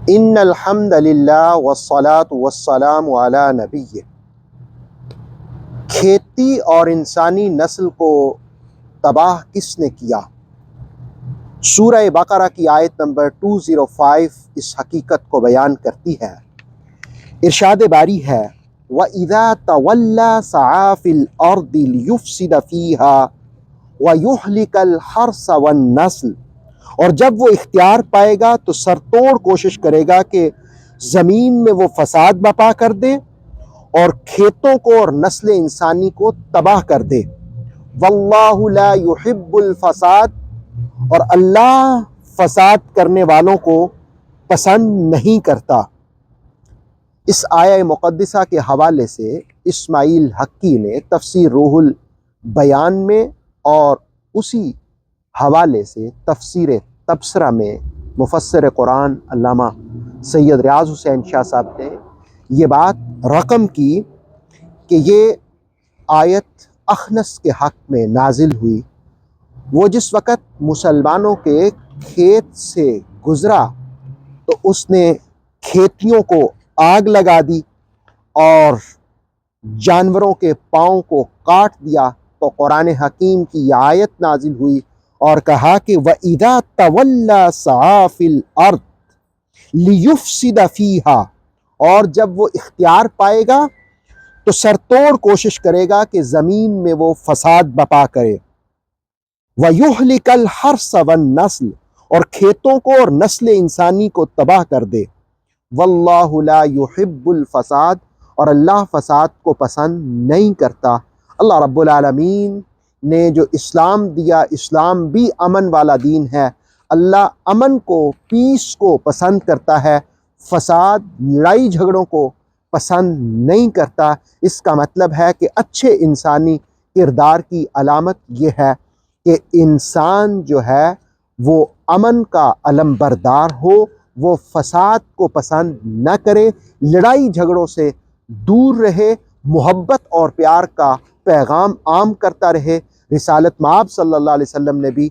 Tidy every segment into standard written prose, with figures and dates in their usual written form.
ان الحمد للہ والصلاۃ والسلام علی نبی۔ کھیتی اور انسانی نسل کو تباہ کس نے کیا؟ سورہ بقرہ کی آیت نمبر 205 اس حقیقت کو بیان کرتی ہے۔ ارشاد باری ہے وَإِذَا تَوَلَّى سَعَىٰ فِي الْأَرْضِ لِيُفْسِدَ فِيهَا وَيُهْلِكَ الْحَرْثَ وَالنَّسْلَ، اور جب وہ اختیار پائے گا تو سر توڑ کوشش کرے گا کہ زمین میں وہ فساد برپا کر دے اور کھیتوں کو اور نسل انسانی کو تباہ کر دے۔ واللہ لا يحب الفساد، اور اللہ فساد کرنے والوں کو پسند نہیں کرتا۔ اس آیہ مقدسہ کے حوالے سے اسماعیل حقی نے تفسیر روح البیان میں اور اسی حوالے سے تفسیر تبصرہ میں مفسر قرآن علامہ سید ریاض حسین شاہ صاحب نے یہ بات رقم کی کہ یہ آیت اخنس کے حق میں نازل ہوئی۔ وہ جس وقت مسلمانوں کے کھیت سے گزرا تو اس نے کھیتیوں کو آگ لگا دی اور جانوروں کے پاؤں کو کاٹ دیا، تو قرآن حکیم کی یہ آیت نازل ہوئی اور کہا کہ وَإِذَا تَوَلَّى سَعَىٰ فِي الْأَرْضِ لِيُفْسِدَ فِيهَا، اور جب وہ اختیار پائے گا تو سر توڑ کوشش کرے گا کہ زمین میں وہ فساد برپا کرے۔ وَيُهْلِكَ الْحَرْثَ وَالنَّسْلَ، اور کھیتوں کو اور نسل انسانی کو تباہ کر دے۔ وَاللَّهُ لَا يُحِبُّ الْفَسَاد، اور اللہ فساد کو پسند نہیں کرتا۔ اللہ رب العالمین نے جو اسلام دیا، اسلام بھی امن والا دین ہے۔ اللہ امن کو، پیس کو پسند کرتا ہے، فساد، لڑائی جھگڑوں کو پسند نہیں کرتا۔ اس کا مطلب ہے کہ اچھے انسانی کردار کی علامت یہ ہے کہ انسان جو ہے وہ امن کا علم بردار ہو، وہ فساد کو پسند نہ کرے، لڑائی جھگڑوں سے دور رہے، محبت اور پیار کا پیغام عام کرتا رہے۔ رسالت مآب صلی اللہ علیہ وسلم نے بھی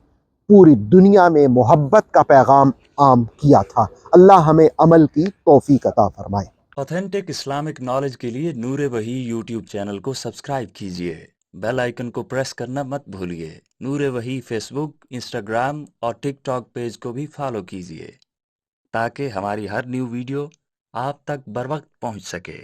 پوری دنیا میں محبت کا پیغام عام کیا تھا۔ اللہ ہمیں عمل کی توفیق عطا فرمائے۔ آتھینٹک اسلامک نالج کے لیے نور وحی یوٹیوب چینل کو سبسکرائب کیجیے، بیل آئیکن کو پریس کرنا مت بھولیے۔ نور وحی فیس بک، انسٹاگرام اور ٹک ٹاک پیج کو بھی فالو کیجیے تاکہ ہماری ہر نیو ویڈیو آپ تک بر وقت پہنچ سکے۔